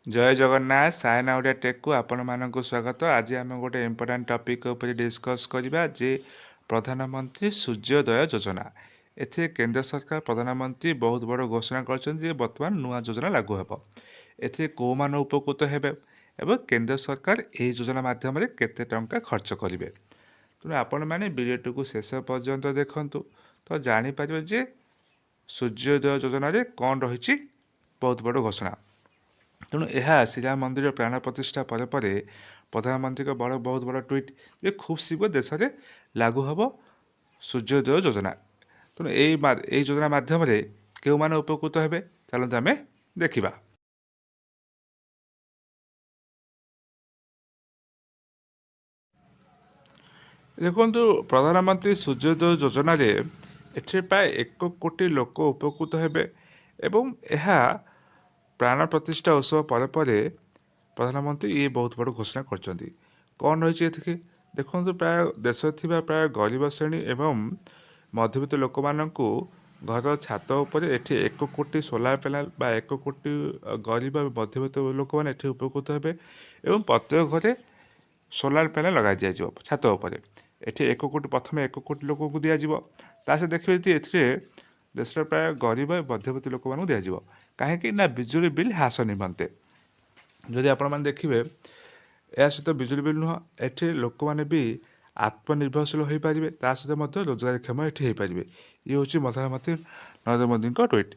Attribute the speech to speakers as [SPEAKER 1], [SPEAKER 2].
[SPEAKER 1] ଜୟ ଜଗନ୍ନାଥ ସାୟନା ଓଡ଼ିଆ ଟେକ୍କୁ ଆପଣମାନଙ୍କୁ ସ୍ୱାଗତ। ଆଜି ଆମେ ଗୋଟେ ଇମ୍ପୋର୍ଟାଣ୍ଟ ଟପିକ୍ ଉପରେ ଡିସ୍କସ୍ କରିବା ଯେ ପ୍ରଧାନମନ୍ତ୍ରୀ ସୂର୍ଯ୍ୟୋଦୟ ଯୋଜନା। ଏଥିରେ କେନ୍ଦ୍ର ସରକାର ପ୍ରଧାନମନ୍ତ୍ରୀ ବହୁତ ବଡ଼ ଘୋଷଣା କରିଛନ୍ତି ଯେ ବର୍ତ୍ତମାନ ନୂଆ ଯୋଜନା ଲାଗୁ ହେବ। ଏଥିରେ କେଉଁମାନେ ଉପକୃତ ହେବେ ଏବଂ କେନ୍ଦ୍ର ସରକାର ଏହି ଯୋଜନା ମାଧ୍ୟମରେ କେତେ ଟଙ୍କା ଖର୍ଚ୍ଚ କରିବେ। ତେଣୁ ଆପଣମାନେ ଭିଡ଼ିଓଟିକୁ ଶେଷ ପର୍ଯ୍ୟନ୍ତ ଦେଖନ୍ତୁ ତ ଜାଣିପାରିବେ ଯେ ସୂର୍ଯ୍ୟୋଦୟ ଯୋଜନାରେ କ'ଣ ରହିଛି ବହୁତ ବଡ଼ ଘୋଷଣା। ତେଣୁ ଏହା ଶ୍ରୀରାମ ମନ୍ଦିର ପ୍ରାଣ ପ୍ରତିଷ୍ଠା ପରେ ପରେ ପ୍ରଧାନମନ୍ତ୍ରୀଙ୍କ ବହୁତ ବଡ଼ ଟ୍ୱିଟ୍ ଯେ ଖୁବ୍ ଶୀଘ୍ର ଦେଶରେ ଲାଗୁ ହେବ ସୂର୍ଯ୍ୟୋଦୟ ଯୋଜନା। ତେଣୁ ଏହି ଯୋଜନା ମାଧ୍ୟମରେ କେଉଁମାନେ ଉପକୃତ ହେବେ ଚାଲନ୍ତୁ ଆମେ ଦେଖିବା। ଦେଖନ୍ତୁ, ପ୍ରଧାନମନ୍ତ୍ରୀ ସୂର୍ଯ୍ୟୋଦୟ ଯୋଜନାରେ ଏଥିରେ ପ୍ରାୟ 1 କୋଟି ଲୋକ ଉପକୃତ ହେବେ ଏବଂ ଏହା ପ୍ରାଣ ପ୍ରତିଷ୍ଠା ଉତ୍ସବ ପରେ ପରେ ପ୍ରଧାନମନ୍ତ୍ରୀ ଇଏ ବହୁତ ବଡ଼ ଘୋଷଣା କରିଛନ୍ତି। କ'ଣ ରହିଛି ଏଥିରେ ଦେଖନ୍ତୁ, ପ୍ରାୟ ଦେଶରେ ଥିବା ପ୍ରାୟ ଗରିବ ଶ୍ରେଣୀ ଏବଂ ମଧ୍ୟବିତ୍ତ ଲୋକମାନଙ୍କୁ ଘର ଛାତ ଉପରେ ଏଠି 1 କୋଟି ସୋଲାର ପ୍ୟାନେଲ ବା 1 କୋଟି ଗରିବ ମଧ୍ୟବିତ୍ତ ଲୋକମାନେ ଏଠି ଉପକୃତ ହେବେ ଏବଂ ପ୍ରତ୍ୟେକ ଘରେ ସୋଲାର ପ୍ୟାନେଲ ଲଗାଇ ଦିଆଯିବ ଛାତ ଉପରେ। ଏଠି 1 କୋଟି ପ୍ରଥମେ 1 କୋଟି ଲୋକଙ୍କୁ ଦିଆଯିବ। ତା ସହିତ ଦେଖିବେ ଯେ ଏଥିରେ ଦେଶର ପ୍ରାୟ ଗରିବ ମଧ୍ୟବିତ୍ତ ଲୋକମାନଙ୍କୁ ଦିଆଯିବ। କାହିଁକି ନା ବିଜୁଳି ବିଲ୍ ହ୍ରାସ ନିମନ୍ତେ। ଯଦି ଆପଣମାନେ ଦେଖିବେ ଏହା ସହିତ ବିଜୁଳି ବିଲ୍ ନୁହଁ, ଏଠି ଲୋକମାନେ ବି ଆତ୍ମନିର୍ଭରଶୀଳ ହୋଇପାରିବେ, ତା ସହିତ ମଧ୍ୟ ରୋଜଗାରକ୍ଷମ ଏଠି ହୋଇପାରିବେ। ଇଏ ହେଉଛି ପ୍ରଧାନମନ୍ତ୍ରୀ ନରେନ୍ଦ୍ର ମୋଦିଙ୍କ ଟ୍ୱିଟ୍।